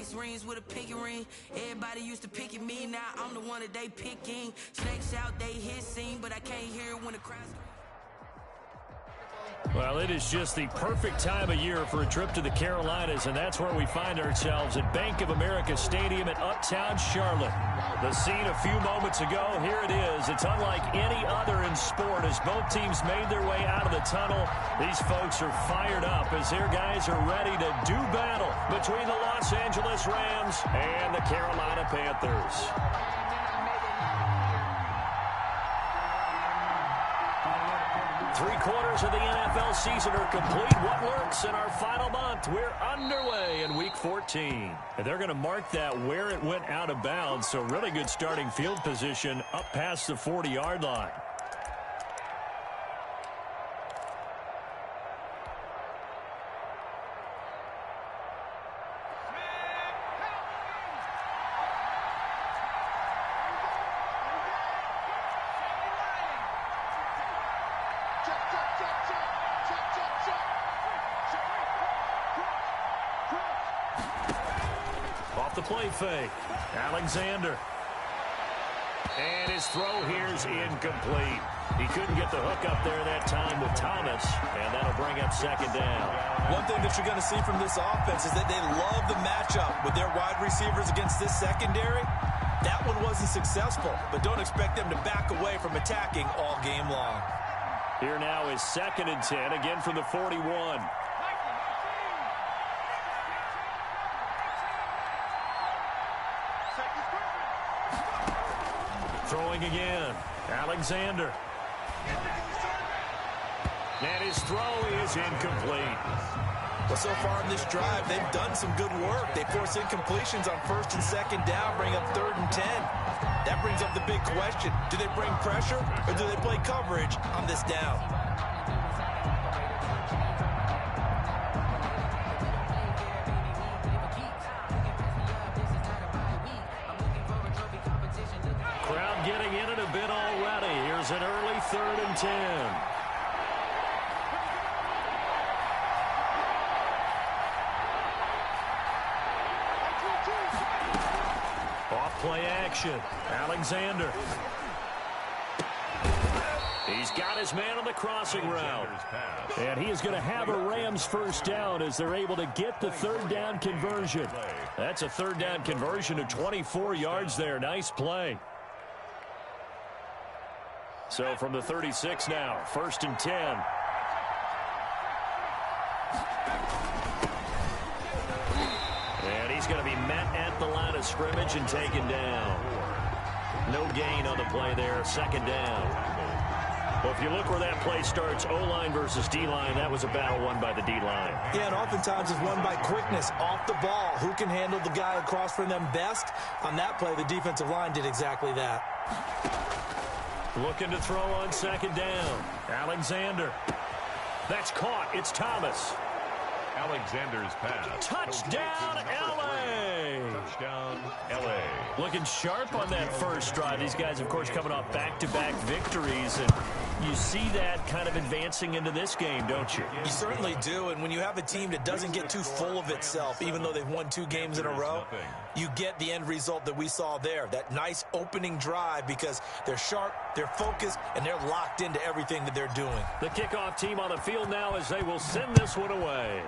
6 rings with a pinky ring. Everybody used to pick at me, now I'm the one that they picking. Snakes out, they hissing, but I can't hear it when the crowd screams. Well, it is just the perfect time of year for a trip to the Carolinas, and that's where we find ourselves at Bank of America Stadium in Uptown Charlotte. The scene a few moments ago, here it is. It's unlike any other in sport as both teams made their way out of the tunnel. These folks are fired up as their guys are ready to do battle between the Los Angeles Rams and the Carolina Panthers. Three-quarters of the NFL season are complete. What lurks in our final month? We're underway in Week 14. And they're going to mark that where it went out of bounds, so really good starting field position up past the 40-yard line. Off the play fake, Alexander. And his throw here's incomplete. He couldn't get the hook up there that time with Thomas, and that'll bring up second down. One thing that you're going to see from this offense is that they love the matchup with their wide receivers against this secondary. That one wasn't successful, but don't expect them to back away from attacking all game long. Here now is 2nd and 10, again from the 41. Throwing again, Alexander. And his throw is incomplete. Well, so far in this drive, they've done some good work. They force incompletions on 1st and 2nd down, bring up 3rd and 10. That brings up the big question. Do they bring pressure or do they play coverage on this down? Crowd getting in it a bit already. Here's an early 3rd and 10. Play action. Alexander. He's got his man on the crossing route. And he is going to have a Rams first down as they're able to get the 3rd down conversion. That's a 3rd down conversion of 24 yards there. Nice play. So from the 36 now, 1st and 10. He's going to be met at the line of scrimmage and taken down. No gain on the play there, 2nd down. Well, if you look where that play starts, O-line versus D-line, that was a battle won by the D-line. Yeah, and oftentimes it's won by quickness off the ball. Who can handle the guy across from them best? On that play, the defensive line did exactly that. Looking to throw on 2nd down. Alexander. That's caught. It's Thomas. Alexander's pass. Touchdown, L.A. Touchdown, L.A. Looking sharp on that first drive. These guys, of course, coming off back-to-back victories, and you see that kind of advancing into this game, don't you? You certainly do, and when you have a team that doesn't get too full of itself, even though they've won 2 games in a row, you get the end result that we saw there, that nice opening drive, because they're sharp, they're focused, and they're locked into everything that they're doing. The kickoff team on the field now as they will send this one away.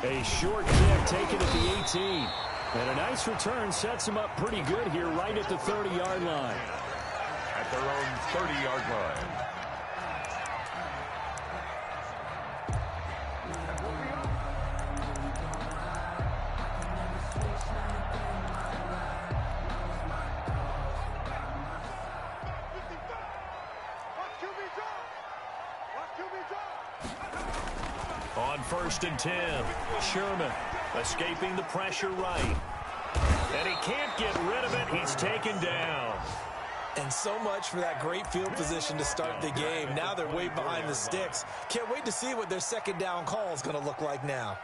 A short kick taken at the 18. And a nice return sets him up pretty good here right at the 30-yard line. At their own 30-yard line. On 1st and 10, Sherman escaping the pressure right. And he can't get rid of it. He's taken down. And so much for that great field position to start the game. Now they're way behind the sticks. Can't wait to see what their 2nd down call is going to look like now.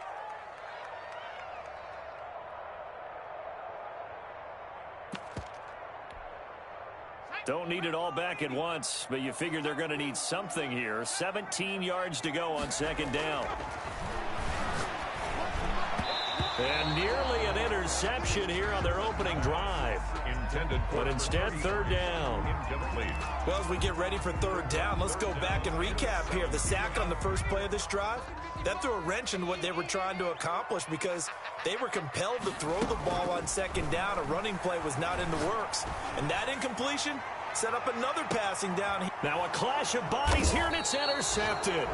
Don't need it all back at once, but you figure they're going to need something here. 17 yards to go on 2nd down. And nearly an interception here on their opening drive. But instead, third down. Incomplete. Well, as we get ready for third down, let's go back and recap here. The sack on the first play of this drive, that threw a wrench in what they were trying to accomplish because they were compelled to throw the ball on second down. A running play was not in the works. And that incompletion set up another passing down. Now a clash of bodies here, and it's intercepted.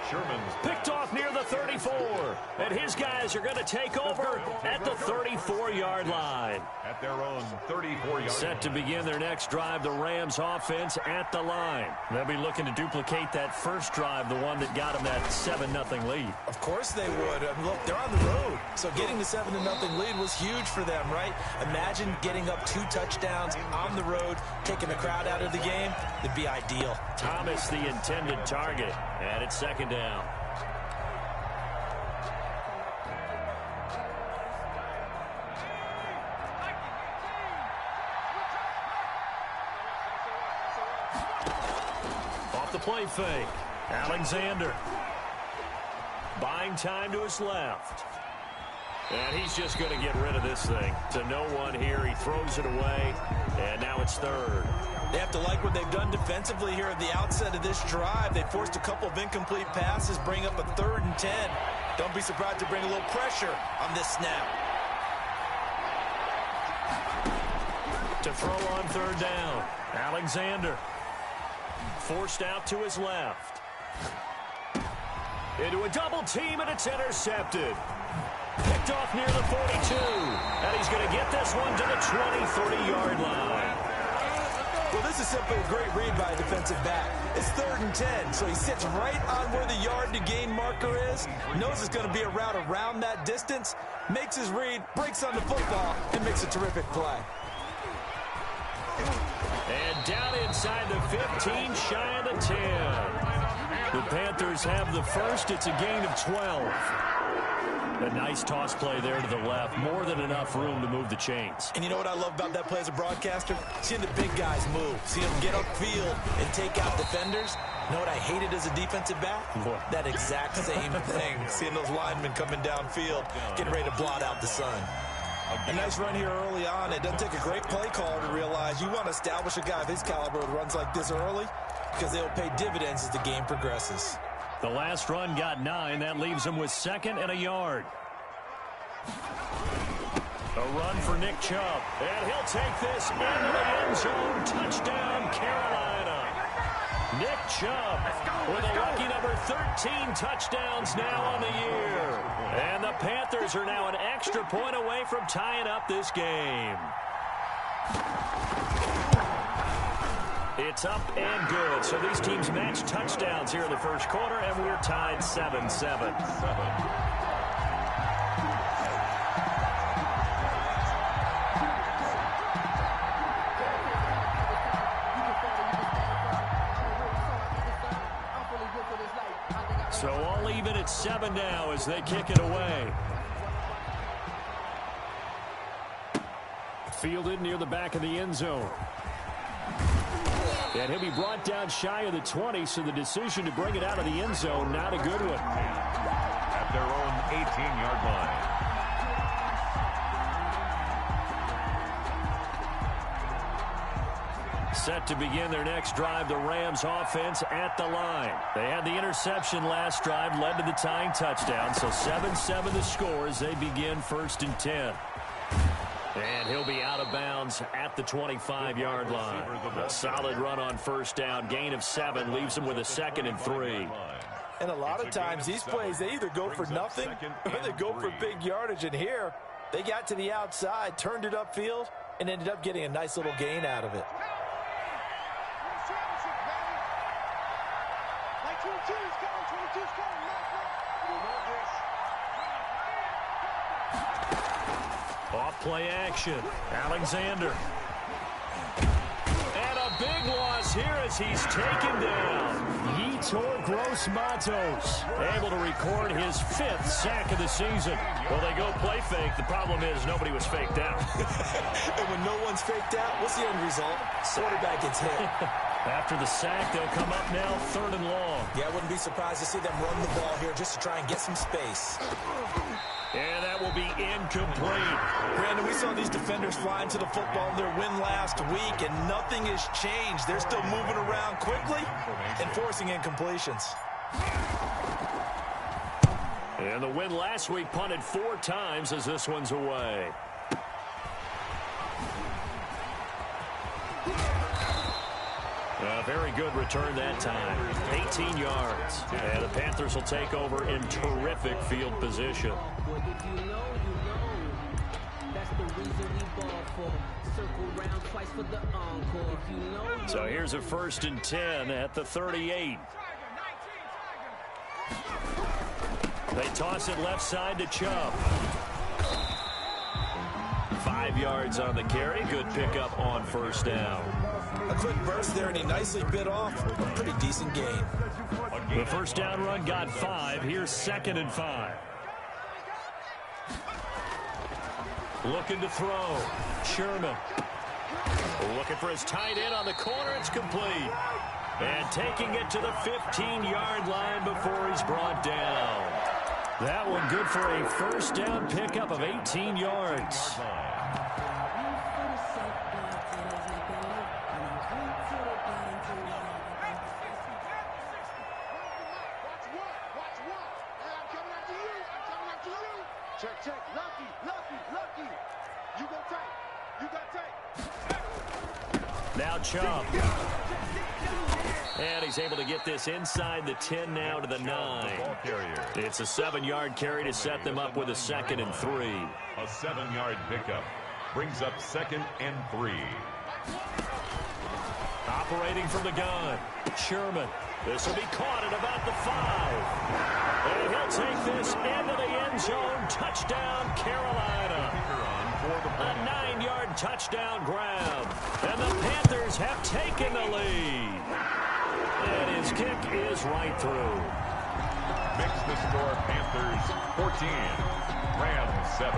Sherman's Picked off near the 34. And his guys are going to take over at the 34-yard line. at their own 34-yard Set to begin their next drive, the Rams offense at the line. They'll be looking to duplicate that first drive, the one that got them that 7-0 lead. Of course they would. Look, they're on the road. So getting the 7-0 lead was huge for them, right? Imagine getting up 2 touchdowns on the road, taking the crowd out of the game. It'd be ideal. Thomas, the intended target, and it's second down. Off the play fake, Alexander. Buying time to his left. And he's just going to get rid of this thing. To no one here. He throws it away, and now it's third. They have to like what they've done defensively here at the outset of this drive. They forced a couple of incomplete passes, bring up a 3rd and 10. Don't be surprised to bring a little pressure on this snap. To throw on third down, Alexander. Forced out to his left. Into a double team, and it's intercepted. Picked off near the 42. And he's going to get this one to the 20-30-yard line. Well, this is simply a great read by a defensive back. It's 3rd and 10, so he sits right on where the yard-to-gain marker is, knows it's going to be a route around that distance, makes his read, breaks on the football, and makes a terrific play. And down inside the 15, shy of the 10. The Panthers have the first. It's a gain of 12. A nice toss play there to the left. More than enough room to move the chains. And you know what I love about that play as a broadcaster? Seeing the big guys move. Seeing them get upfield and take out defenders. You know what I hated as a defensive back? What? That exact same thing. Seeing those linemen coming downfield, getting ready to blot out the sun. A nice run here early on. It doesn't take a great play call to realize you want to establish a guy of his caliber who runs like this early because they'll pay dividends as the game progresses. The last run got 9. That leaves him with 2nd and a yard. A run for Nick Chubb. And he'll take this into the end zone. Touchdown, Carolina. Nick Chubb with a lucky number 13 touchdowns now on the year. And the Panthers are now an extra point away from tying up this game. It's up and good. So these teams match touchdowns here in the first quarter, and we're tied 7-7. So all even at 7 now as they kick it away. Fielded near the back of the end zone. And he'll be brought down shy of the 20, so the decision to bring it out of the end zone, not a good one. at their own 18-yard line. Set to begin their next drive, the Rams offense at the line. They had the interception last drive, led to the tying touchdown, so 7-7 the score as they begin 1st and 10. And he'll be out of bounds at the 25-yard line. A solid run on first down, gain of 7, leaves him with a 2nd and 3. And a lot of times these plays, they either go for nothing or they go for big yardage. And here, they got to the outside, turned it upfield, and ended up getting a nice little gain out of it. Off play action. Alexander. And a big loss here as he's taken down. Yetur Gross-Matos able to record his 5th sack of the season. Well, they go play fake. The problem is nobody was faked out. And when no one's faked out, what's the end result? Quarterback gets hit. After the sack, they'll come up now 3rd and long. Yeah, I wouldn't be surprised to see them run the ball here just to try and get some space. And that will be incomplete. Brandon, we saw these defenders fly into the football in their win last week, and nothing has changed. They're still moving around quickly and forcing incompletions. And the win last week punted 4 times as this one's away. A very good return that time. 18 yards. And the Panthers will take over in terrific field position. So here's a 1st and 10 at the 38. They toss it left side to Chubb. 5 yards on the carry. Good pickup on 1st down. A quick burst there, and he nicely bit off a pretty decent gain. The 1st down run got 5. Here's 2nd and 5. Looking to throw. Sherman. Looking for his tight end on the corner. It's complete. And taking it to the 15-yard line before he's brought down. That one good for a 1st down pickup of 18 yards. Check. Lucky. You got tight. Now Chubb. And he's able to get this inside the 10 now to the 9. It's a 7-yard carry to set them up with a 2nd and 3. A 7-yard pickup brings up 2nd and 3. Operating from the gun. Sherman. This will be caught at about the 5. And he'll take this into the end zone. Touchdown, Carolina. A 9-yard touchdown grab. And the Panthers have taken the lead. And his kick is right through. Makes the score Panthers 14, Rams 7.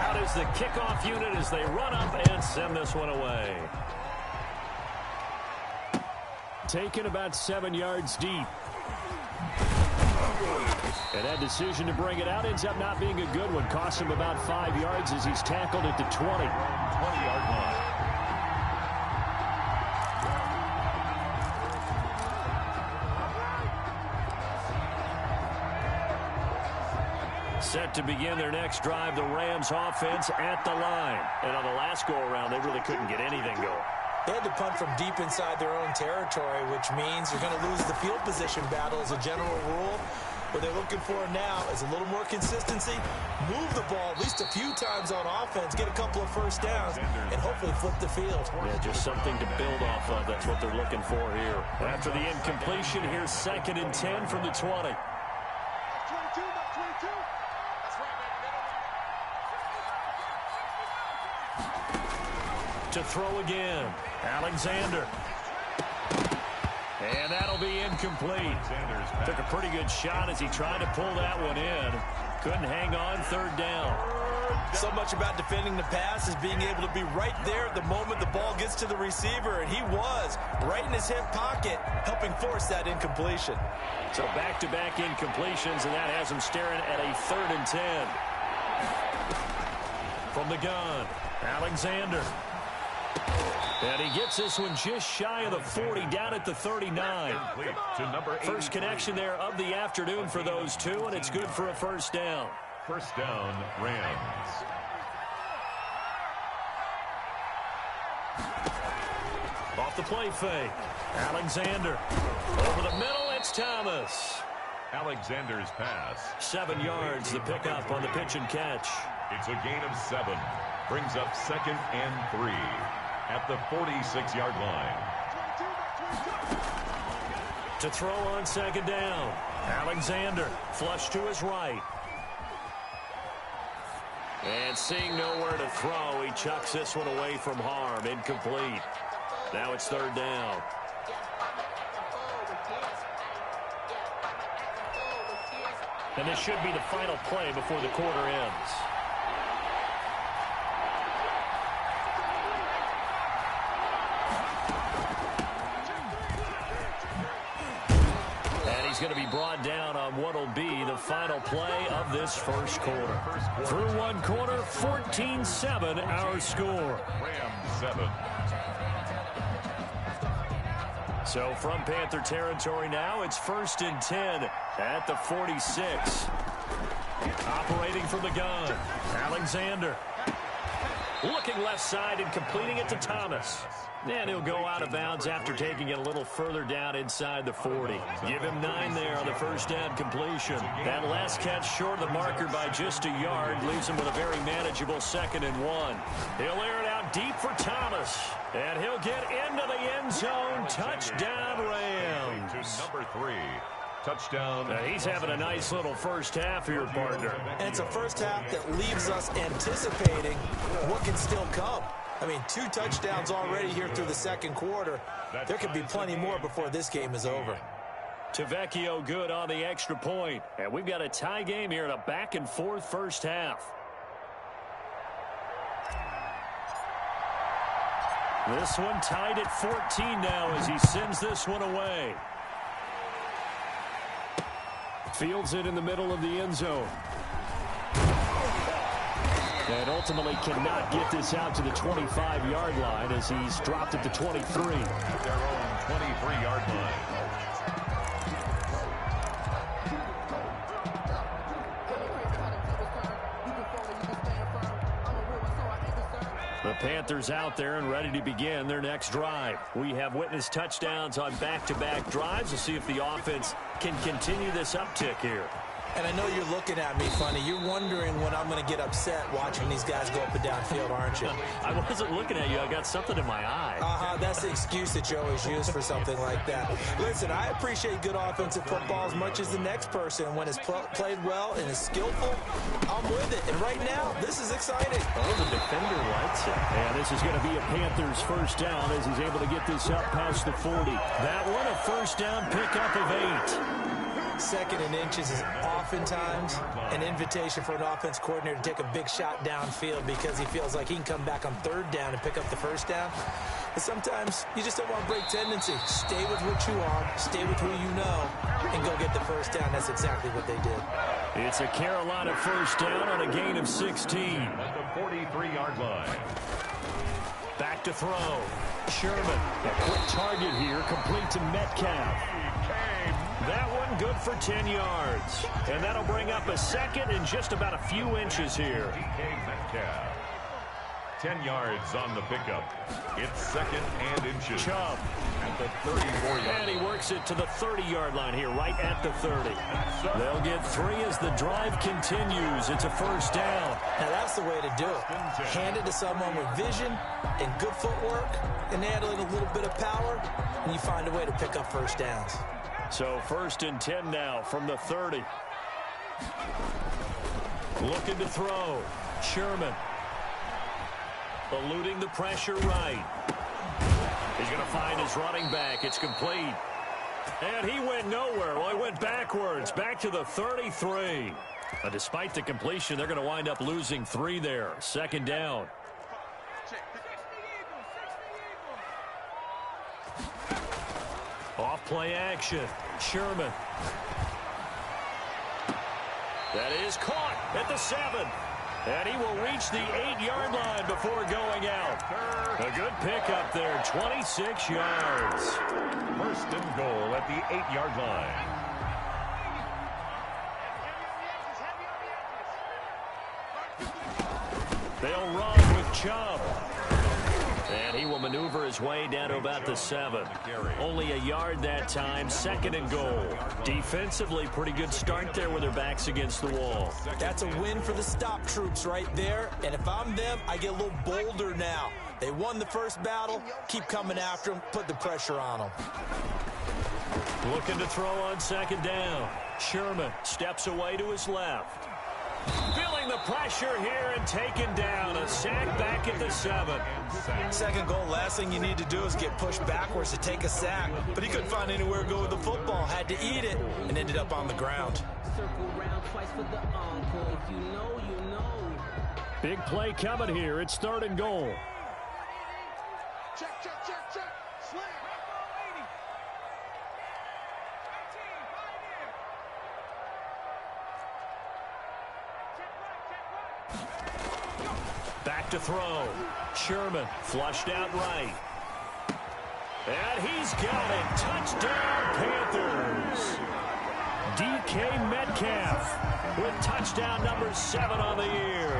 Out is the kickoff unit as they run up and send this one away. Taken about 7 yards deep. And that decision to bring it out ends up not being a good one. Cost him about 5 yards as he's tackled at the 20. 20-yard line. Set to begin their next drive, the Rams offense at the line. And on the last go-around, they really couldn't get anything going. They had to punt from deep inside their own territory, which means you're going to lose the field position battle as a general rule. What they're looking for now is a little more consistency, move the ball at least a few times on offense, get a couple of 1st downs, and hopefully flip the field. Yeah, just something to build off of. That's what they're looking for here. After the incompletion, here's 2nd and 10 from the 20. To throw again. Alexander. And that'll be incomplete. Took a pretty good shot as he tried to pull that one in. Couldn't hang on 3rd down. So much about defending the pass is being able to be right there at the moment the ball gets to the receiver, and he was right in his hip pocket, helping force that incompletion. So back-to-back incompletions, and that has him staring at a 3rd and 10. From the gun, Alexander. And he gets this one just shy of the 40, down at the 39. First connection there of the afternoon for those two, and it's good for a 1st down. 1st down, Rams. Off the play fake. Alexander. Over the middle, it's Thomas. Alexander's pass. 7 yards, the pickup on the pitch and catch. It's a gain of 7. Brings up 2nd and 3 at the 46-yard line. To throw on 2nd down. Alexander, flush to his right. And seeing nowhere to throw, he chucks this one away from harm. Incomplete. Now it's 3rd down. And this should be the final play before the quarter ends. going to be brought down on what will be the final play of this first quarter. Through one quarter, 14-7 our score. Rams 7. So from Panther territory now, it's 1st and 10 at the 46. Operating from the gun, Alexander. Looking left side and completing it to Thomas. And he'll go out of bounds after taking it a little further down inside the 40. Give him 9 there on the first down completion. That last catch short of the marker by just a yard leaves him with a very manageable 2nd and 1. He'll air it out deep for Thomas. And he'll get into the end zone. Touchdown, Rams. Number 3. Touchdown. He's having a nice little first half here, partner. And it's a first half that leaves us anticipating what can still come. I mean, 2 touchdowns already here through the second quarter. There could be plenty more before this game is over. Tavecchio good on the extra point. And we've got a tie game here in a back-and-forth first half. This one tied at 14 now as he sends this one away. Fields it in the middle of the end zone. And ultimately cannot get this out to the 25-yard line as he's dropped at the 23. Their own 23-yard line. The Panthers out there and ready to begin their next drive. We have witnessed touchdowns on back-to-back drives to see if the offense can continue this uptick here. And I know you're looking at me funny. You're wondering when I'm going to get upset watching these guys go up and down field, aren't you? I wasn't looking at you. I got something in my eye. That's the excuse that you always use for something like that. Listen, I appreciate good offensive football as much as the next person. When it's played well and is skillful, I'm with it. And right now, this is exciting. Oh, the defender likes it. And this is going to be a Panthers first down as he's able to get this up past the 40. That one a first down pickup of 8. 2nd and inches is oftentimes an invitation for an offense coordinator to take a big shot downfield because he feels like he can come back on 3rd down and pick up the first down. But sometimes you just don't want to break tendency. Stay with what you are, stay with who you know, and go get the first down. That's exactly what they did. It's a Carolina first down on a gain of 16. At the 43-yard line. Back to throw. Sherman, a quick target here, complete to Metcalf. That one good for 10 yards. And that'll bring up a 2nd and just about a few inches here. DK Metcalf. 10 yards on the pickup. It's 2nd and inches. Chubb. At the 34-yard line. And he works it to the 30-yard line here, right at the 30. They'll get 3 as the drive continues. It's a first down. Now that's the way to do it. Hand it to someone with vision and good footwork and add in a little bit of power, and you find a way to pick up first downs. So 1st and 10 now from the 30. Looking to throw. Sherman. Eluding the pressure right. He's going to find his running back. It's complete. And he went nowhere. Well, he went backwards. Back to the 33. Despite the completion, they're going to wind up losing 3 there. 2nd down. Off play action. Sherman. That is caught at the 7. And he will reach the 8-yard line before going out. A good pickup there, 26 yards. 1st and goal at the 8-yard line. They'll run with Chubb. And he will maneuver his way down to about the 7. Only a yard that time, 2nd and goal. Defensively, pretty good start there with their backs against the wall. That's a win for the stop troops right there. And if I'm them, I get a little bolder now. They won the first battle. Keep coming after them. Put the pressure on them. Looking to throw on 2nd down. Sherman steps away to his left. Feeling the pressure here and taken down. A sack back at the 7. 2nd goal, last thing you need to do is get pushed backwards to take a sack. But he couldn't find anywhere to go with the football. Had to eat it and ended up on the ground. Big play coming here. It's 3rd and goal. Check, check, check, check. Slam. Back to throw. Sherman flushed out right. And he's got it. Touchdown, Panthers. DK Metcalf with touchdown number 7 on the year.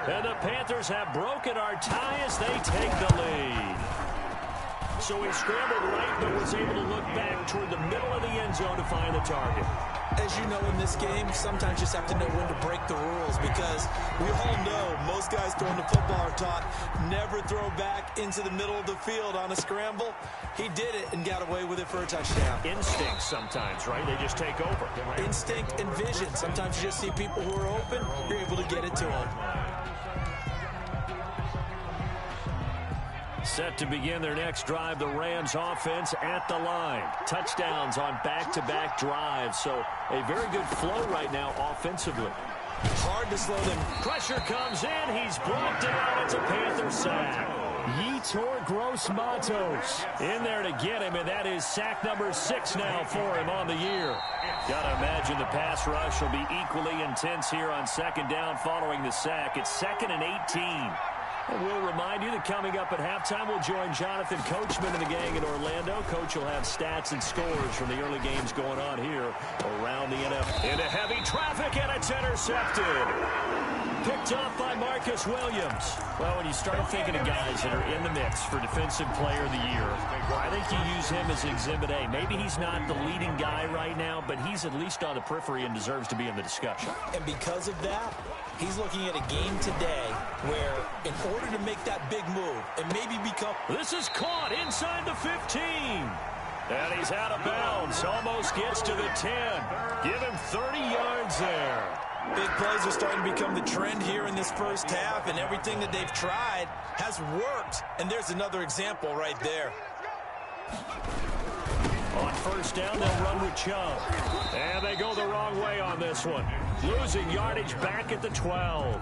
And the Panthers have broken our tie as they take the lead. So he scrambled right, but was able to look back toward the middle of the end zone to find the target. As you know, in this game, sometimes you just have to know when to break the rules, because we all know most guys throwing the football are taught never throw back into the middle of the field on a scramble. He did it and got away with it for a touchdown. Instinct sometimes, right? They just take over. Instinct and vision. Sometimes you just see people who are open, you're able to get it to them. Set to begin their next drive, the Rams offense at the line. Touchdowns on back-to-back drives, so a very good flow right now offensively. Hard to slow them. Pressure comes in. He's brought down. It's a Panther sack. Yetur Gross-Matos in there to get him, and that is sack number 6 now for him on the year. Got to imagine the pass rush will be equally intense here on second down following the sack. It's 2nd and 18. And we'll remind you that coming up at halftime, we'll join Jonathan Coachman and the gang in Orlando. Coach will have stats and scores from the early games going on here around the NFL. Into heavy traffic, and it's intercepted. Picked off by Marcus Williams. Well, when you start thinking of guys that are in the mix for Defensive Player of the Year, I think you use him as Exhibit A. Maybe he's not the leading guy right now, but he's at least on the periphery and deserves to be in the discussion. And because of that, he's looking at a game today where, in order to make that big move and maybe become... This is caught inside the 15. And he's out of bounds. Almost gets to the 10. Give him 30 yards there. Big plays are starting to become the trend here in this first half, and everything that they've tried has worked. And there's another example right there. On first down, they'll run with Chubb. And they go the wrong way on this one. Losing yardage back at the 12.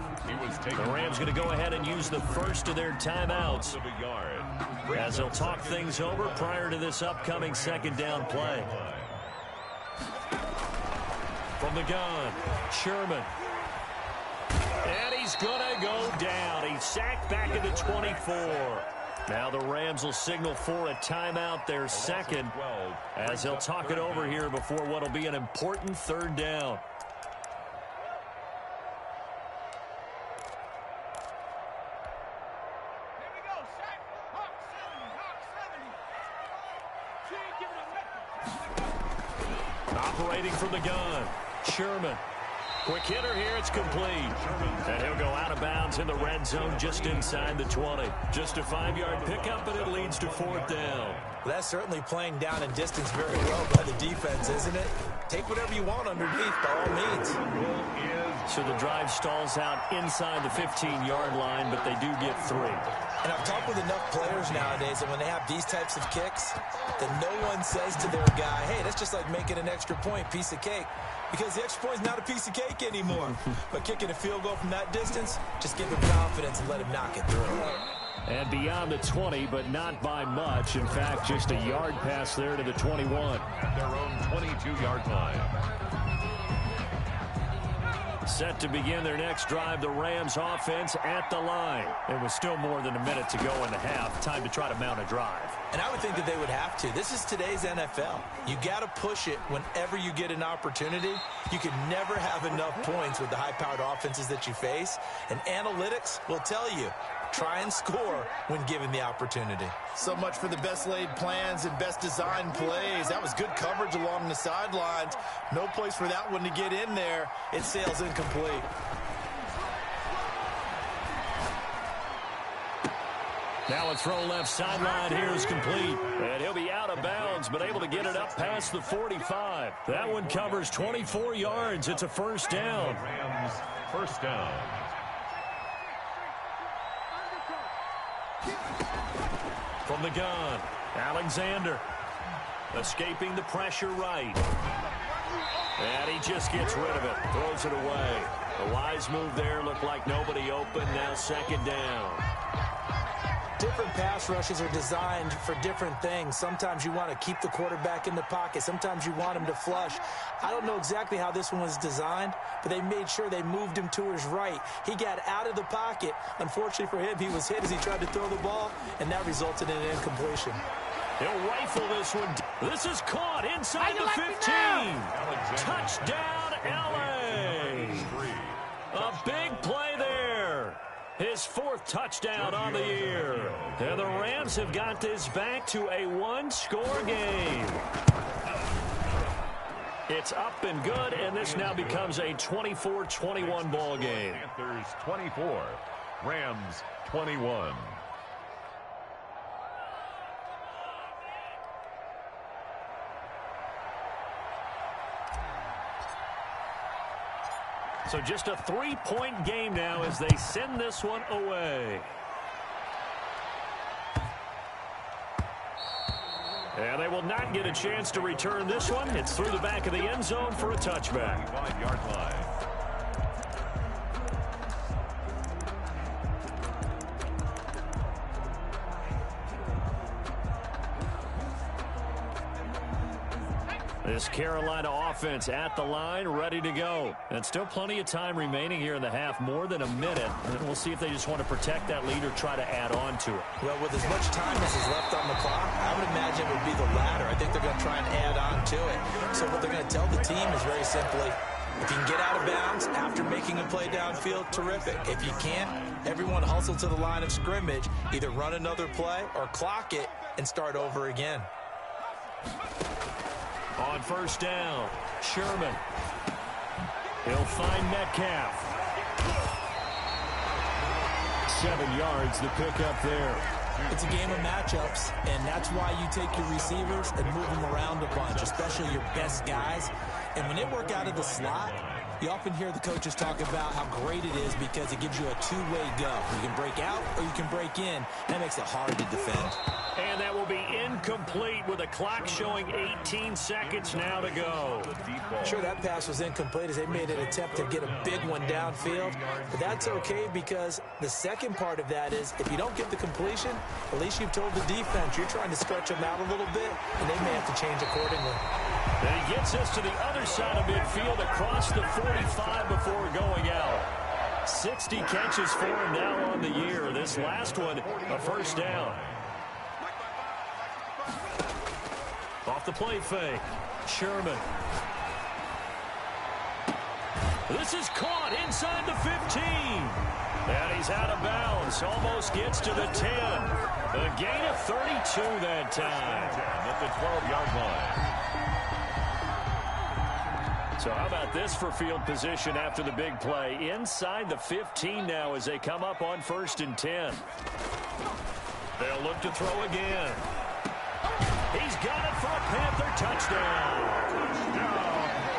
The Rams going to go ahead and use the first of their timeouts as they'll talk things over prior to this upcoming second down play. From the gun, Sherman. And he's going to go down. He's sacked back at the 24. Now the Rams will signal for a timeout, their second, as they'll talk it over here before what will be an important third down. Operating from the gun, Sherman. Quick hitter here, it's complete. And he'll go out of bounds in the red zone just inside the 20. Just a 5-yard pickup, and it leads to fourth down. Well, that's certainly playing down in distance very well by the defense, isn't it? Take whatever you want underneath, by all means. So the drive stalls out inside the 15-yard line, but they do get 3. And I've talked with enough players nowadays that when they have these types of kicks, that no one says to their guy, hey, that's just like making an extra point, piece of cake. Because the extra point is not a piece of cake anymore. But kicking a field goal from that distance, just give him confidence and let him knock it through. And beyond the 20, but not by much. In fact, just a yard pass there to the 21. At their own 22-yard line. Set to begin their next drive, the Rams offense at the line. It was still more than a minute to go in the half. Time to try to mount a drive. And I would think that they would have to. This is today's NFL. You got to push it whenever you get an opportunity. You can never have enough points with the high-powered offenses that you face. And analytics will tell you, try and score when given the opportunity. So much for the best laid plans and best designed plays. That was good coverage along the sidelines. No place for that one to get in there. It sails incomplete. Now a throw left sideline here is complete. And he'll be out of bounds, but able to get it up past the 45. That one covers 24 yards. It's a first down. Rams, first down. From the gun, Alexander. Escaping the pressure right. And he just gets rid of it. Throws it away. A wise move there. Looked like nobody open. Now second down. different pass rushes are designed for different things. Sometimes you want to keep the quarterback in the pocket. Sometimes you want him to flush. I don't know exactly how this one was designed, but they made sure they moved him to his right. He got out of the pocket. Unfortunately for him, he was hit as he tried to throw the ball, and that resulted in an incompletion. He'll rifle this one. This is caught inside the 15. Touchdown, L.A. A big play there. His fourth touchdown on the year. And the Rams have got this back to a one-score game. It's up and good, and this now becomes a 24-21 ball game. Panthers 24, Rams 21. So just a three-point game now as they send this one away. And they will not get a chance to return this one. It's through the back of the end zone for a touchback. 5-yard line. This Carolina offense at the line, ready to go. And still plenty of time remaining here in the half, more than a minute. And we'll see if they just want to protect that lead or try to add on to it. Well, with as much time as is left on the clock, I would imagine it would be the latter. I think they're going to try and add on to it. So what they're going to tell the team is very simply, if you can get out of bounds after making a play downfield, terrific. If you can't, everyone hustle to the line of scrimmage, either run another play or clock it and start over again. On first down, Sherman. He'll find Metcalf. 7 yards, the pickup there. It's a game of matchups, and that's why you take your receivers and move them around a bunch, especially your best guys. And when they work out of the slot, you often hear the coaches talk about how great it is because it gives you a two-way go. You can break out or you can break in. That makes it hard to defend. And that will be incomplete with a clock showing 18 seconds now to go. Sure, that pass was incomplete as they made an attempt to get a big one downfield. But that's okay because the second part of that is if you don't get the completion, at least you've told the defense you're trying to stretch them out a little bit, and they may have to change accordingly. And he gets us to the other side of midfield across the 45 before going out. 60 catches for him now on the year. This last one, a first down. Off the play fake, Sherman. This is caught inside the 15. And he's out of bounds. Almost gets to the 10. A gain of 32 that time. At the 12-yard line. So how about this for field position after the big play? Inside the 15 now as they come up on 1st and 10. They'll look to throw again. He's got it for a Panther touchdown.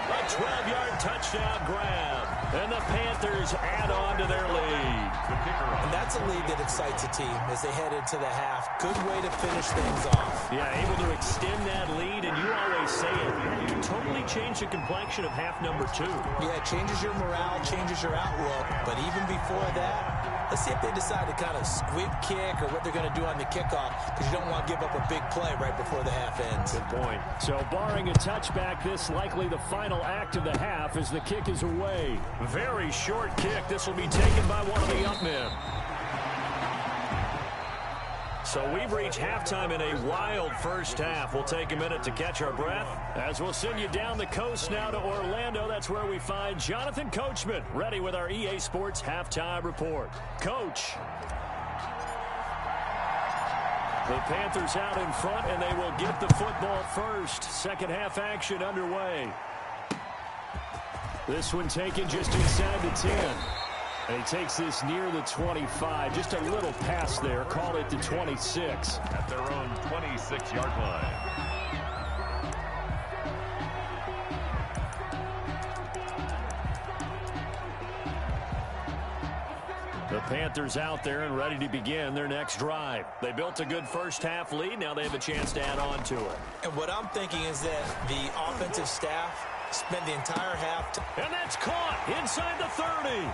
A 12-yard touchdown grab. And the Panthers add on to their lead. And that's a lead that excites a team as they head into the half. Good way to finish things off. Yeah, able to extend that lead, and you always say it. You totally change the complexion of half number 2. Yeah, it changes your morale, changes your outlook. But even before that, let's see if they decide to kind of squib kick or what they're going to do on the kickoff, because you don't want to give up a big play right before the half ends. Good point. So barring a touchback, this likely the final act of the half as the kick is away. Very short kick. This will be taken by one of the up men. So we've reached halftime in a wild first half. We'll take a minute to catch our breath as we'll send you down the coast now to Orlando. That's where we find Jonathan Coachman ready with our EA Sports Halftime Report. Coach. The Panthers out in front, and they will get the football first. Second half action underway. This one taken just inside the 10. And he takes this near the 25. Just a little pass there. Call it the 26. At their own 26-yard line. The Panthers out there and ready to begin their next drive. They built a good first half lead. Now they have a chance to add on to it. And what I'm thinking is that the offensive staff spent the entire half. And that's caught inside the 30.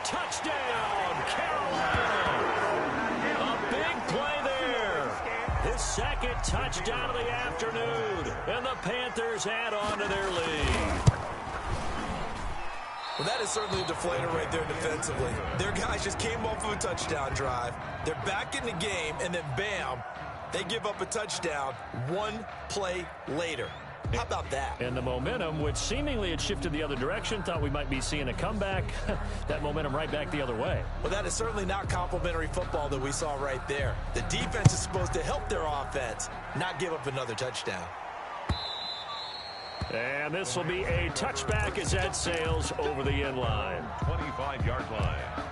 Touchdown, Carolina. A big play his second touchdown of the afternoon. And the Panthers add on to their lead. Well, that is certainly a deflator right there defensively. Their guys just came off of a touchdown drive. They're back in the game, and then bam, they give up a touchdown one play later. How about that? And the momentum, which seemingly had shifted the other direction, thought we might be seeing a comeback. That momentum right back the other way. Well, that is certainly not complimentary football that we saw right there. The defense is supposed to help their offense, not give up another touchdown. And this will be a touchback as that sails over the end line. 25-yard line.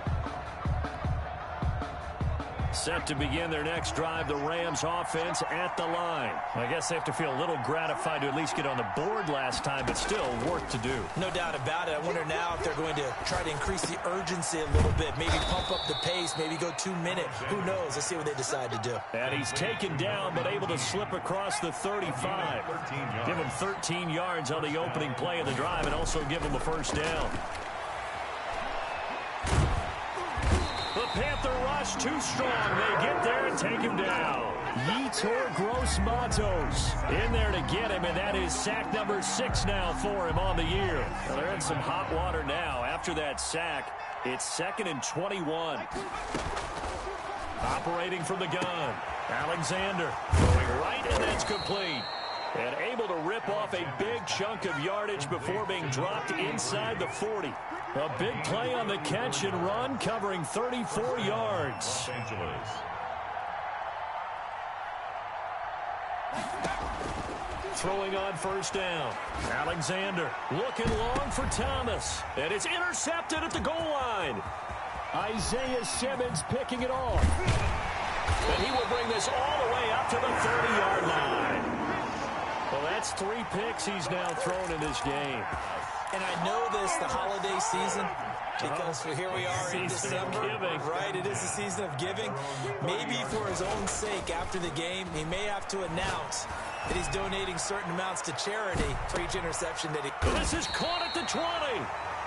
Set to begin their next drive, the Rams offense at the line. I guess they have to feel a little gratified to at least get on the board last time, but still work to do. No doubt about it. I wonder now if they're going to try to increase the urgency a little bit, maybe pump up the pace, maybe go 2 minutes. Who knows? Let's see what they decide to do. And he's taken down, but able to slip across the 35. Give him 13 yards on the opening play of the drive and also give him a first down. The Panther rush too strong. They get there and take him down. Yetur Gross-Matos in there to get him, and that is sack number 6 now for him on the year. Well, they're in some hot water now. After that sack, it's 2nd and 21. Operating from the gun, Alexander throwing right, and that's complete. And able to rip off a big chunk of yardage before being dropped inside the 40. A big play on the catch and run, covering 34 yards. Los Angeles. Throwing on first down. Alexander looking long for Thomas. And it's intercepted at the goal line. Isaiah Simmons picking it off. And he will bring this all the way up to the 30-yard line. Well, that's 3 picks he's now thrown in this game. And I know this, the holiday season, because here we are in December, right? It is the season of giving. Maybe for his own sake, after the game, he may have to announce that he's donating certain amounts to charity for each interception that he... This is caught at the 20.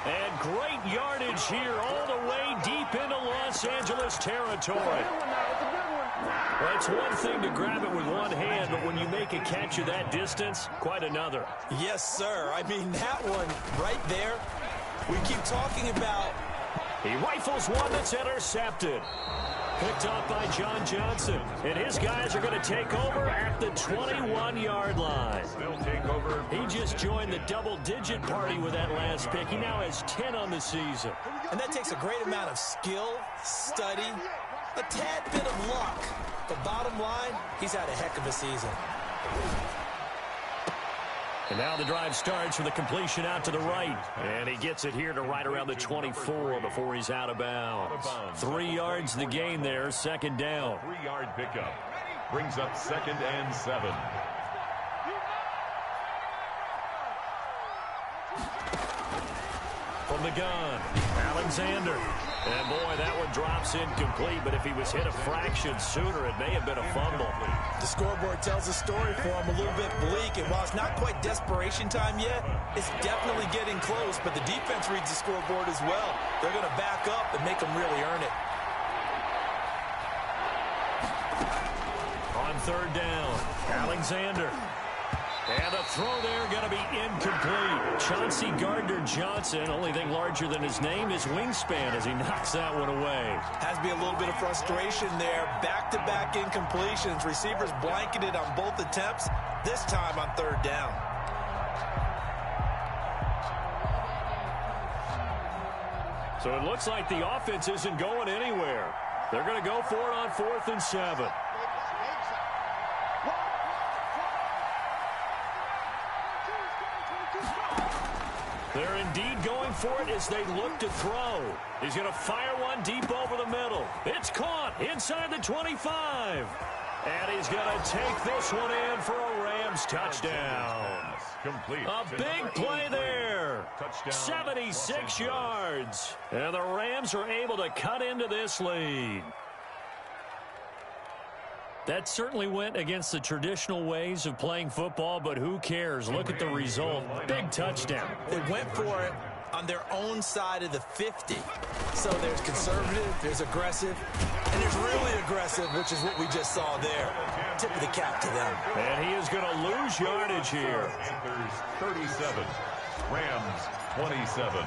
And great yardage here all the way deep into Los Angeles territory. Well, it's one thing to grab it with one hand, but when you make a catch of that distance, quite another. Yes, sir. I mean, that one right there, we keep talking about... He rifles one that's intercepted. Picked up by John Johnson. And his guys are going to take over at the 21-yard line. Still take over. He just joined the double-digit party with that last pick. He now has 10 on the season. And that takes a great amount of skill, study, a tad bit of luck. But bottom line, he's had a heck of a season. And now the drive starts with a completion out to the right. And he gets it here to right around the 24 before he's out of bounds. 3 yards the gain there, 2nd down. 3-yard pickup. Brings up 2nd and 7. From the gun, Alexander. And boy, that one drops incomplete, but if he was hit a fraction sooner, it may have been a fumble. The scoreboard tells a story for him, a little bit bleak, and while it's not quite desperation time yet, it's definitely getting close, but the defense reads the scoreboard as well. They're going to back up and make them really earn it. On 3rd down, Alexander. And the throw there going to be incomplete. Chauncey Gardner-Johnson, only thing larger than his name is wingspan as he knocks that one away. Has to be a little bit of frustration there. Back-to-back incompletions. Receivers blanketed on both attempts, this time on 3rd down. So it looks like the offense isn't going anywhere. They're going to go for it on 4th and 7. They're indeed going for it as they look to throw. He's going to fire one deep over the middle. It's caught inside the 25. And he's going to take this one in for a Rams touchdown. Complete. A big play there. 76 yards. And the Rams are able to cut into this lead. That certainly went against the traditional ways of playing football, but who cares? Look at the result. Big touchdown. They went for it on their own side of the 50. So there's conservative, there's aggressive, and there's really aggressive, which is what we just saw there. Tip of the cap to them. And he is going to lose yardage here. Panthers 37, Rams 27.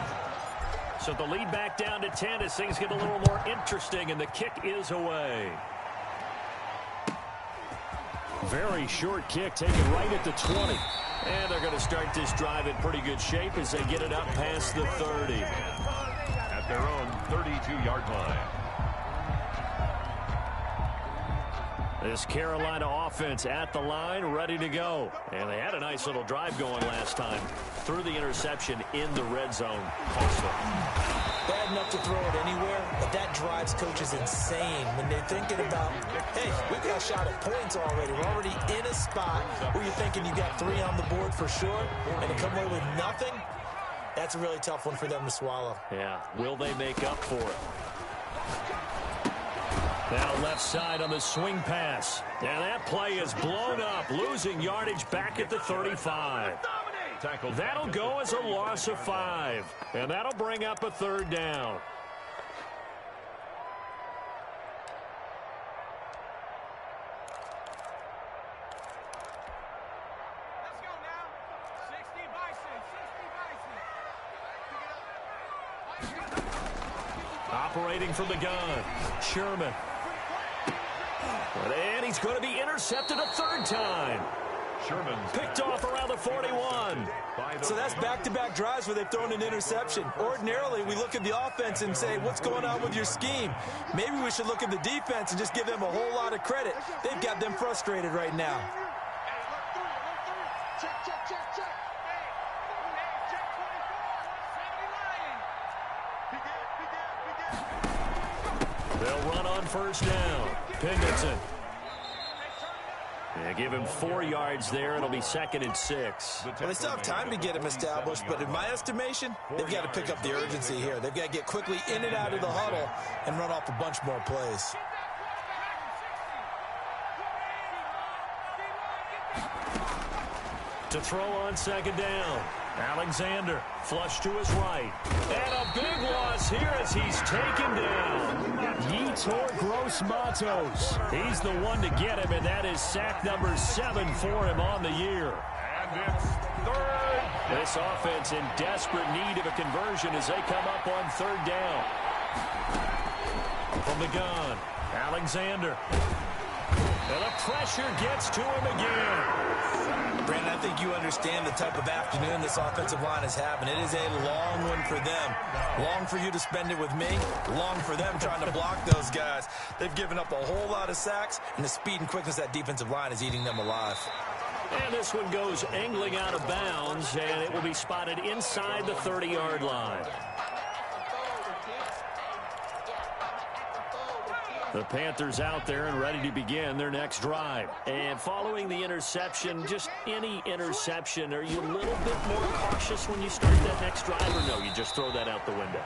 So the lead back down to 10 as things get a little more interesting, and the kick is away. Very short kick taken right at the 20. And they're going to start this drive in pretty good shape as they get it up past the 30. At their own 32-yard line. This Carolina offense at the line, ready to go. And they had a nice little drive going last time. Threw the interception in the red zone. Cost them. Bad enough to throw it anywhere, but that drives coaches insane when they're thinking about, hey, we've got a shot at points already. We're already in a spot where you're thinking you got 3 on the board for sure, and to come away with nothing, that's a really tough one for them to swallow. Yeah, will they make up for it? Now left side on the swing pass. And that play is blown up, losing yardage back at the 35. That'll go as a loss of 5. And that'll bring up a 3rd down. Let's go now. 60 Bison. Operating from the gun. Sherman. And he's going to be intercepted a 3rd time. Sherman's Picked off around the 41. So that's back-to-back drives where they've thrown an interception. Ordinarily, we look at the offense and say, what's going on with your scheme? Maybe we should look at the defense and just give them a whole lot of credit. They've got them frustrated right now. Check, check, check, check. Check 24. They'll run on 1st down. Pendleton. Yeah, give him 4 yards there. It'll be 2nd and 6. Well, they still have time to get him established, but in my estimation, they've got to pick up the urgency here. They've got to get quickly in and out of the huddle and run off a bunch more plays. To throw on 2nd down. Alexander, flush to his right. And a big loss here as he's taken down. Yetur Gross-Matos. He's the one to get him, and that is sack number 7 for him on the year. And it's 3rd. This offense in desperate need of a conversion as they come up on 3rd down. From the gun, Alexander. And the pressure gets to him again. Brandon, I think you understand the type of afternoon this offensive line is having. It is a long one for them. Long for you to spend it with me. Long for them trying to block those guys. They've given up a whole lot of sacks, and the speed and quickness of that defensive line is eating them alive. And this one goes angling out of bounds, and it will be spotted inside the 30-yard line. The Panthers out there and ready to begin their next drive. And following the interception, just any interception, are you a little bit more cautious when you start that next drive, or no, you just throw that out the window?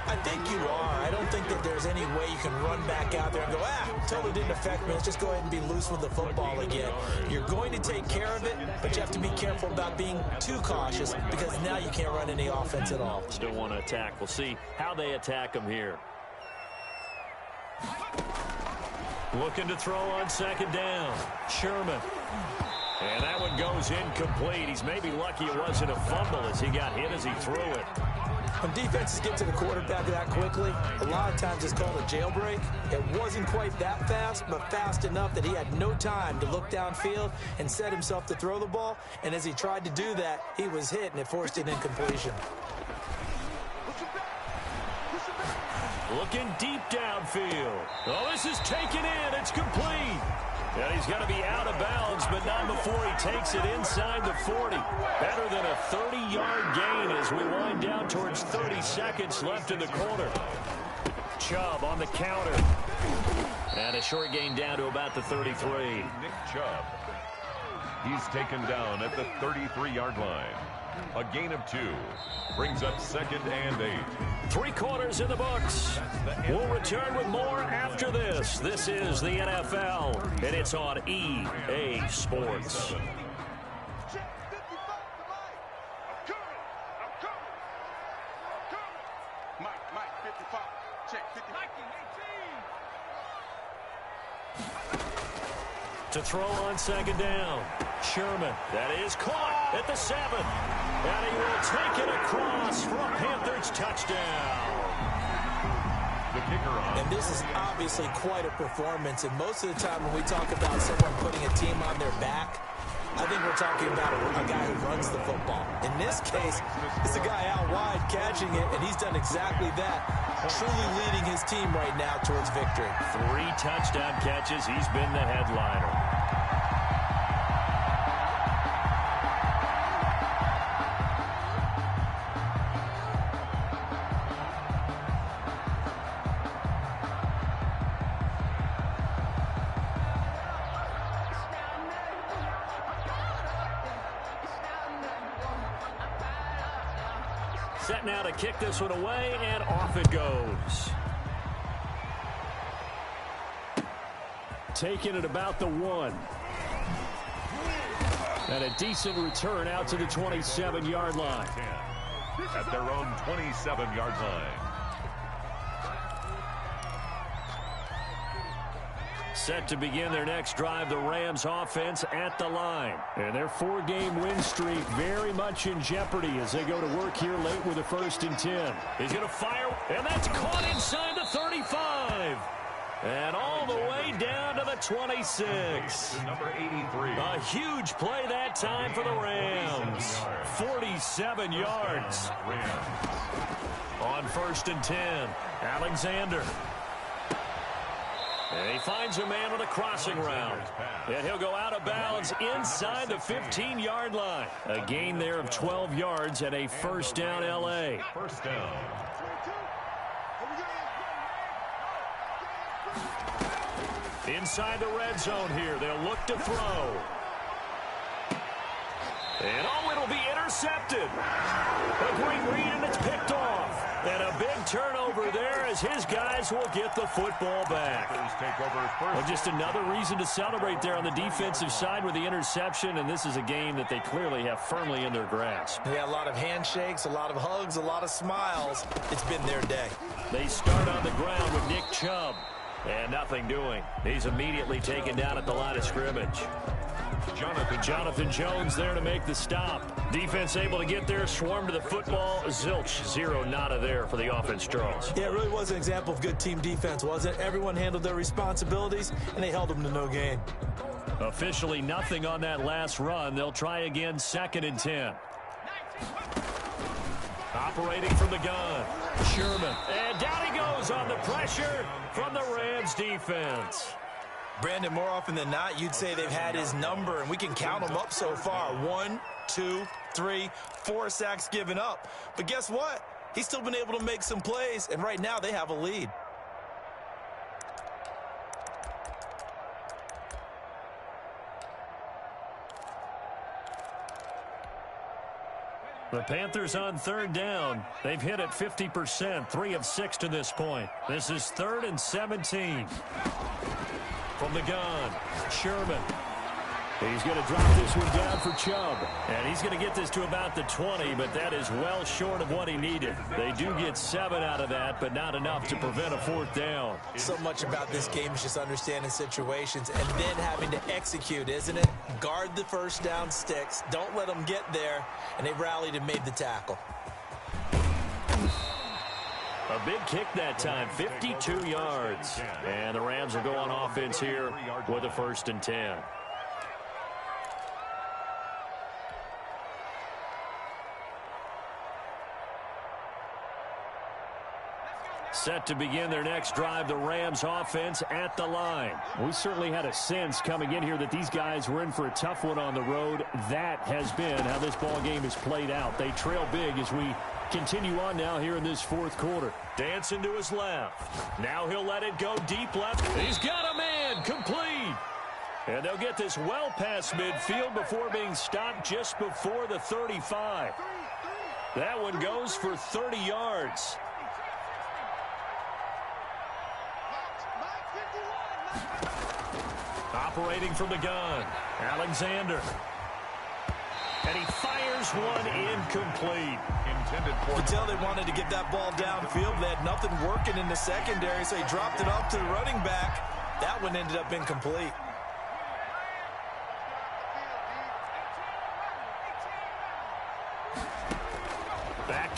I think you are. I don't think that there's any way you can run back out there and go, totally didn't affect me. Let's just go ahead and be loose with the football again. You're going to take care of it, but you have to be careful about being too cautious because now you can't run any offense at all. Still want to attack. We'll see how they attack them here. Looking to throw on 2nd down. Sherman. And that one goes incomplete. He's maybe lucky it wasn't a fumble as he got hit as he threw it. When defenses get to the quarterback that quickly, a lot of times it's called a jailbreak. It wasn't quite that fast, but fast enough that he had no time to look downfield and set himself to throw the ball. And as he tried to do that, he was hit, and it forced an incompletion. Looking deep downfield. Oh, this is taken in. It's complete. And he's got to be out of bounds, but not before he takes it inside the 40. Better than a 30-yard gain as we wind down towards 30 seconds left in the quarter. Chubb on the counter. And a short gain down to about the 33. Nick Chubb. He's taken down at the 33-yard line. A gain of 2. Brings up 2nd and 8. 3 quarters in the books. We'll return with more after this. This is the NFL, and it's on EA Sports. To throw on second down. Sherman. That is caught at the 7. And he will take it across for a Panthers touchdown. The kicker on. And this is obviously quite a performance. And most of the time when we talk about someone putting a team on their back, I think we're talking about a guy who runs the football. In this case, it's a guy out wide catching it, and he's done exactly that, truly leading his team right now towards victory. 3 touchdown catches. He's been the headliner. Set now to kick this one away, and off it goes. Taking it about the 1. And a decent return out to the 27-yard line. At their own 27-yard line. Set to begin their next drive, the Rams offense at the line. And their 4-game win streak very much in jeopardy as they go to work here late with a 1st and 10. He's going to fire, and that's caught inside the 35. And all the way down to the 26. Number 83. A huge play that time for the Rams. 47 yards. On 1st and 10, Alexander. And he finds a man with a crossing route. And he'll go out of bounds inside the 15-yard line. A gain there of 12 yards and a 1st down, L.A. 1st down. Inside the red zone here. They'll look to throw. And it'll be intercepted. A great read, and it's picked off. And a big turnover there as his guys will get the football back. Well, just another reason to celebrate there on the defensive side with the interception, and this is a game that they clearly have firmly in their grasp. Yeah, a lot of handshakes, a lot of hugs, a lot of smiles. It's been their day. They start on the ground with Nick Chubb. And nothing doing. He's immediately taken down at the line of scrimmage. Jonathan Jones there to make the stop. Defense able to get there, swarm to the football. Zilch, 0 nada there for the offense, Charles. Yeah, it really was an example of good team defense, wasn't it? Everyone handled their responsibilities, and they held them to no gain. Officially nothing on that last run. They'll try again, 2nd and 10. Operating from the gun, Sherman. And down he goes on the pressure from the Rams defense. Brandon, more often than not, you'd say they've had his number, and we can count them up so far. 1, 2, 3, 4 sacks given up. But guess what? He's still been able to make some plays, and right now they have a lead. The Panthers on 3rd down. They've hit it 50%, 3 of 6 to this point. This is 3rd and 17. From the gun, Sherman. He's going to drop this one down for Chubb. And he's going to get this to about the 20, but that is well short of what he needed. They do get 7 out of that, but not enough to prevent a 4th down. So much about this game is just understanding situations and then having to execute, isn't it? Guard the 1st down sticks. Don't let them get there. And they rallied and made the tackle. A big kick that time, 52 yards. And the Rams will go on offense here with a 1st and 10. Set to begin their next drive, the Rams offense at the line. We certainly had a sense coming in here that these guys were in for a tough one on the road. That has been how this ball game has played out. They trail big as we continue on now here in this 4th quarter. Dancing to his left. Now he'll let it go deep left. He's got a man, complete. And they'll get this well past midfield before being stopped just before the 35. That one goes for 30 yards. Operating from the gun, Alexander. And he fires one incomplete. You could tell they wanted to get that ball downfield. They had nothing working in the secondary, so he dropped it off to the running back. That one ended up incomplete.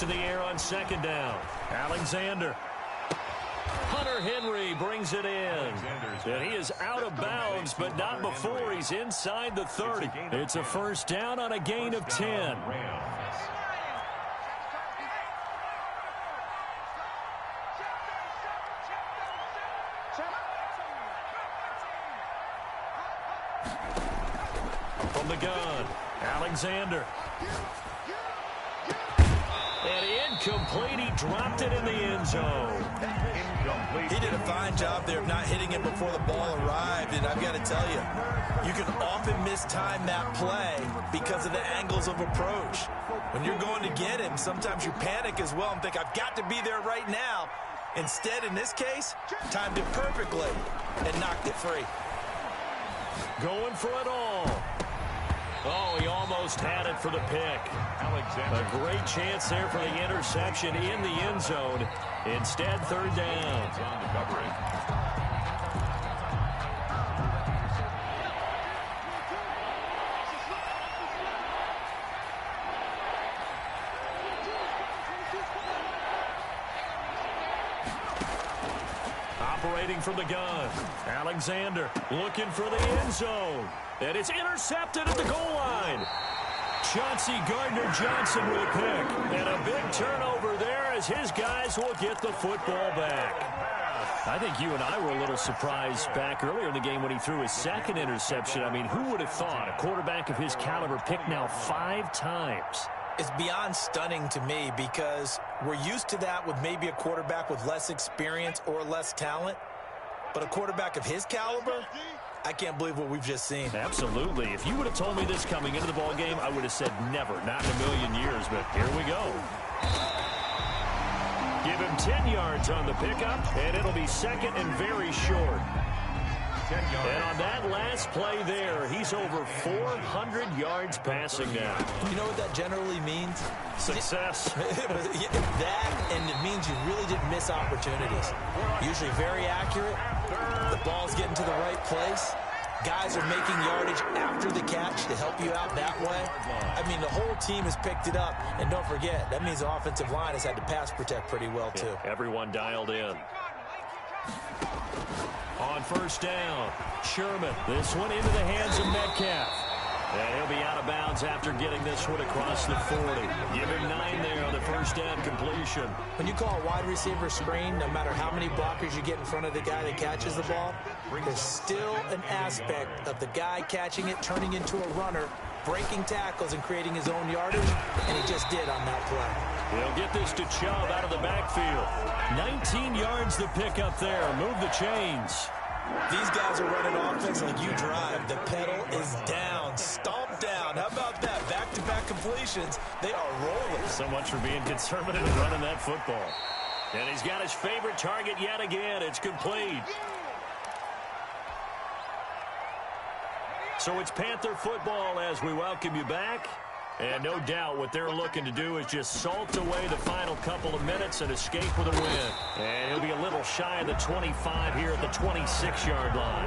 in the air on second down. Alexander. Hunter Henry brings it in. And he is out of bounds, but not before he's inside the 30. It's a first down on a gain of 10. From the gun, Alexander. And incomplete. He dropped it in the end zone. He did a fine job there of not hitting him before the ball arrived, and I've got to tell you, you can often mistime that play because of the angles of approach. When you're going to get him, sometimes you panic as well and think, I've got to be there right now. Instead, in this case, timed it perfectly and knocked it free. Going for it all. Oh, he almost had it for the pick. A great chance there for the interception in the end zone. Instead, third down. Operating from the gun. Alexander looking for the end zone. And it's intercepted at the goal line. Chauncey Gardner-Johnson with a pick. And a big turnover there as his guys will get the football back. I think you and I were a little surprised back earlier in the game when he threw his second interception. I mean, who would have thought a quarterback of his caliber picked now 5 times? It's beyond stunning to me because we're used to that with maybe a quarterback with less experience or less talent. But a quarterback of his caliber, I can't believe what we've just seen. Absolutely. If you would have told me this coming into the ball game, I would have said never, not in a million years. But here we go. Give him 10 yards on the pickup, and it'll be second and very short. And on that last play there, he's over 400 yards passing now. You know what that generally means? Success. That, and it means you really didn't miss opportunities. Usually very accurate. The ball's getting to the right place. Guys are making yardage after the catch to help you out that way. I mean, the whole team has picked it up. And don't forget, that means the offensive line has had to pass protect pretty well, too. Yeah, everyone dialed in. On first down, Sherman. This one into the hands of Metcalf. And he'll be out of bounds after getting this one across the 40. Give him 9 there on the first down completion. When you call a wide receiver screen, no matter how many blockers you get in front of the guy that catches the ball, there's still an aspect of the guy catching it, turning into a runner, breaking tackles and creating his own yardage, and he just did on that play. They'll get this to Chubb out of the backfield. 19 yards to pick up there. Move the chains. These guys are running offense like you drive. The pedal is down, stomp down. How about that? Back-to-back completions. They are rolling. So much for being conservative and running that football. And he's got his favorite target yet again. It's complete. So it's Panther football as we welcome you back. And no doubt what they're looking to do is just salt away the final couple of minutes and escape with a win. And he'll be a little shy of the 25 here at the 26-yard line.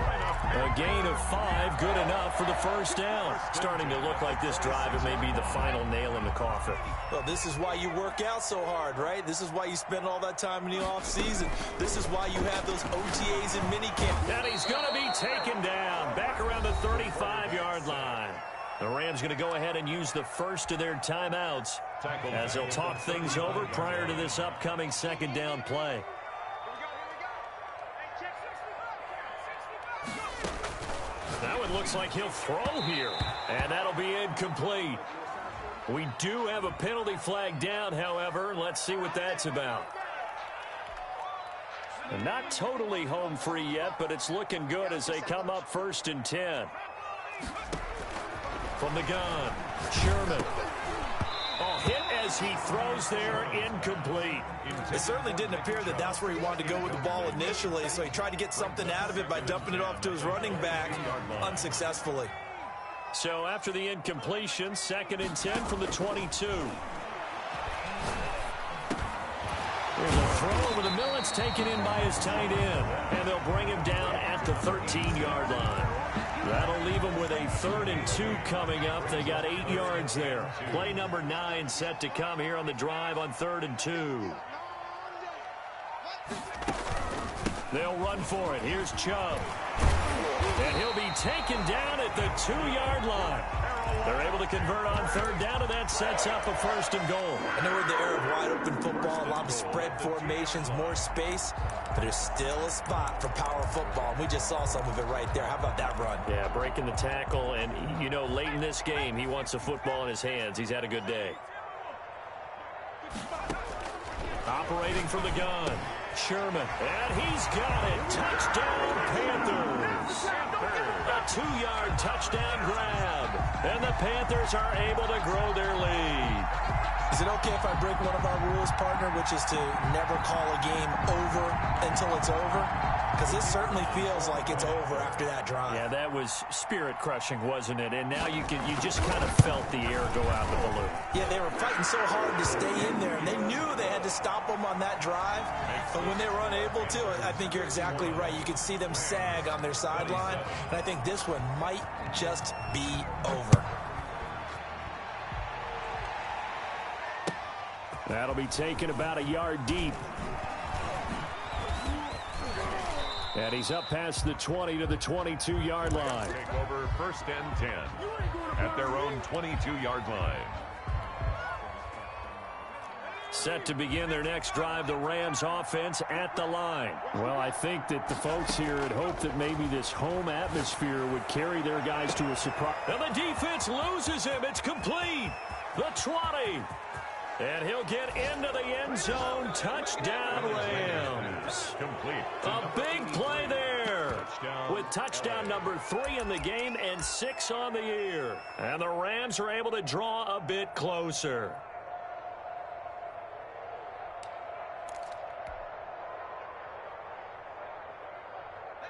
A gain of 5, good enough for the first down. Starting to look like this drive, it may be the final nail in the coffin. Well, this is why you work out so hard, right? This is why you spend all that time in the offseason. This is why you have those OTAs and minicamp. And he's going to be taken down back around the 35-yard line. The Rams going to go ahead and use the first of their timeouts as they'll talk things over prior to this upcoming second down play. That one looks like he'll throw here, and that'll be incomplete. We do have a penalty flag down, however. Let's see what that's about. And not totally home free yet, but it's looking good as they come up 1st and 10. From the gun, Sherman. Oh, hit as he throws there, incomplete. It certainly didn't appear that that's where he wanted to go with the ball initially, so he tried to get something out of it by dumping it off to his running back unsuccessfully. So after the incompletion, 2nd and 10 from the 22. There's a throw over the middle. It's taken in by his tight end, and they'll bring him down at the 13-yard line. That'll leave them with a 3rd and 2 coming up. They got 8 yards there. Play number 9 set to come here on the drive on 3rd and 2. They'll run for it. Here's Chubb. And he'll be taken down at the 2-yard line. They're able to convert on 3rd down, and that sets up a 1st and goal. I know we're in the era of wide-open football, a lot of spread formations, more space, but there's still a spot for power football, and we just saw some of it right there. How about that run? Yeah, breaking the tackle, and, you know, late in this game, he wants the football in his hands. He's had a good day. Operating from the gun, Sherman, and he's got it. Touchdown, Panthers. A 2-yard touchdown grab, and the Panthers are able to grow their lead. Is it okay if I break one of our rules, partner, which is to never call a game over until it's over? Because this certainly feels like it's over after that drive. Yeah, that was spirit-crushing, wasn't it? And now you just kind of felt the air go out the balloon. Yeah, they were fighting so hard to stay in there, and they knew they had to stop them on that drive. But when they were unable to, I think you're exactly right. You could see them sag on their sideline, and I think this one might just be over. That'll be taken about a yard deep. And he's up past the 20 to the 22-yard line. Take over 1st and 10 at their own 22-yard line. Set to begin their next drive, the Rams offense at the line. Well, I think that the folks here had hoped that maybe this home atmosphere would carry their guys to a surprise. And the defense loses him. It's complete. The 20. And he'll get into the end zone. Touchdown, Rams. Complete. A big play there with touchdown number 3 in the game and 6 on the year. And the Rams are able to draw a bit closer.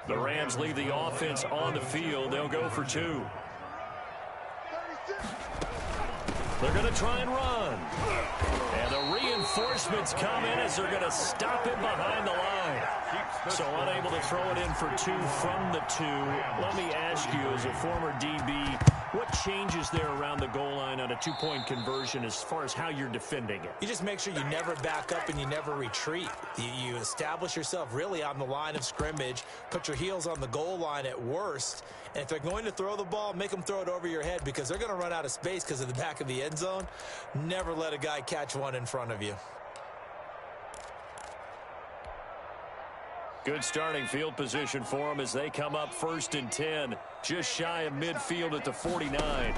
The Rams leave the offense on the field. They'll go for 2. They're going to try and run. And the reinforcements come in as they're going to him behind the line. So unable to throw it in for 2 from the 2. Let me ask you, as a former DB, what changes there around the goal line on a 2-point conversion as far as how you're defending it? You just make sure you never back up and you never retreat. You establish yourself really on the line of scrimmage, put your heels on the goal line at worst, and if they're going to throw the ball, make them throw it over your head because they're going to run out of space because of the back of the end zone. Never let a guy catch one in front of you. Good starting field position for them as they come up 1st and 10. Just shy of midfield at the 49.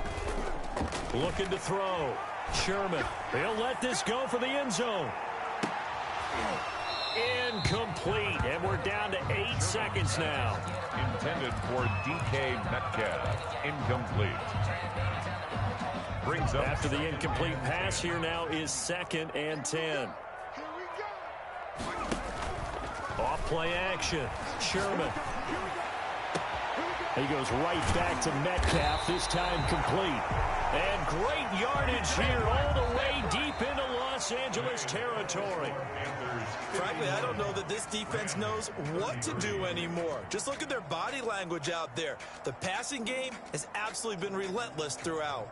Looking to throw. Sherman. He'll let this go for the end zone. Incomplete. And we're down to 8 seconds now. Intended for DK Metcalf. Incomplete. Brings up after the incomplete pass. Here now is 2nd and 10. Off play action. Sherman. He goes right back to Metcalf, this time complete. And great yardage here all the way deep into Los Angeles territory. Frankly, I don't know that this defense knows what to do anymore. Just look at their body language out there. The passing game has absolutely been relentless throughout.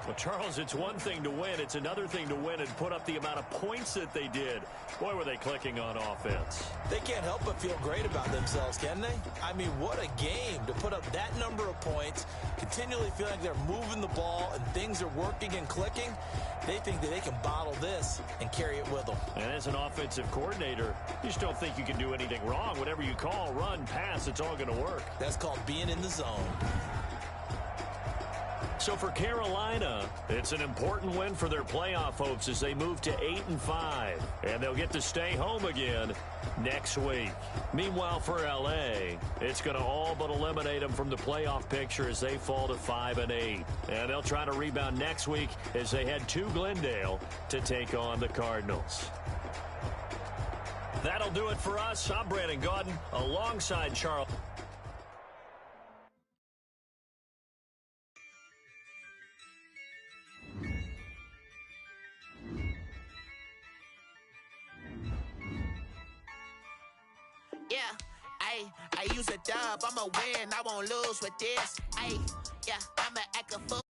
Well, Charles, it's one thing to win. It's another thing to win and put up the amount of points that they did. Boy, were they clicking on offense. They can't help but feel great about themselves, can they? I mean, what a game to put up that number of points, continually feeling like they're moving the ball and things are working and clicking. They think that they can bottle this and carry it with them. And as an offensive coordinator, you just don't think you can do anything wrong. Whatever you call, run, pass, it's all going to work. That's called being in the zone. So for Carolina, it's an important win for their playoff hopes as they move to 8-5. And they'll get to stay home again next week. Meanwhile, for L.A., it's going to all but eliminate them from the playoff picture as they fall to 5-8. And they'll try to rebound next week as they head to Glendale to take on the Cardinals. That'll do it for us. I'm Brandon Gaudin alongside Charles. Yeah, Ayy, I use a dub, I'ma win, I won't lose with this. Ayy, yeah, I'ma act a fool.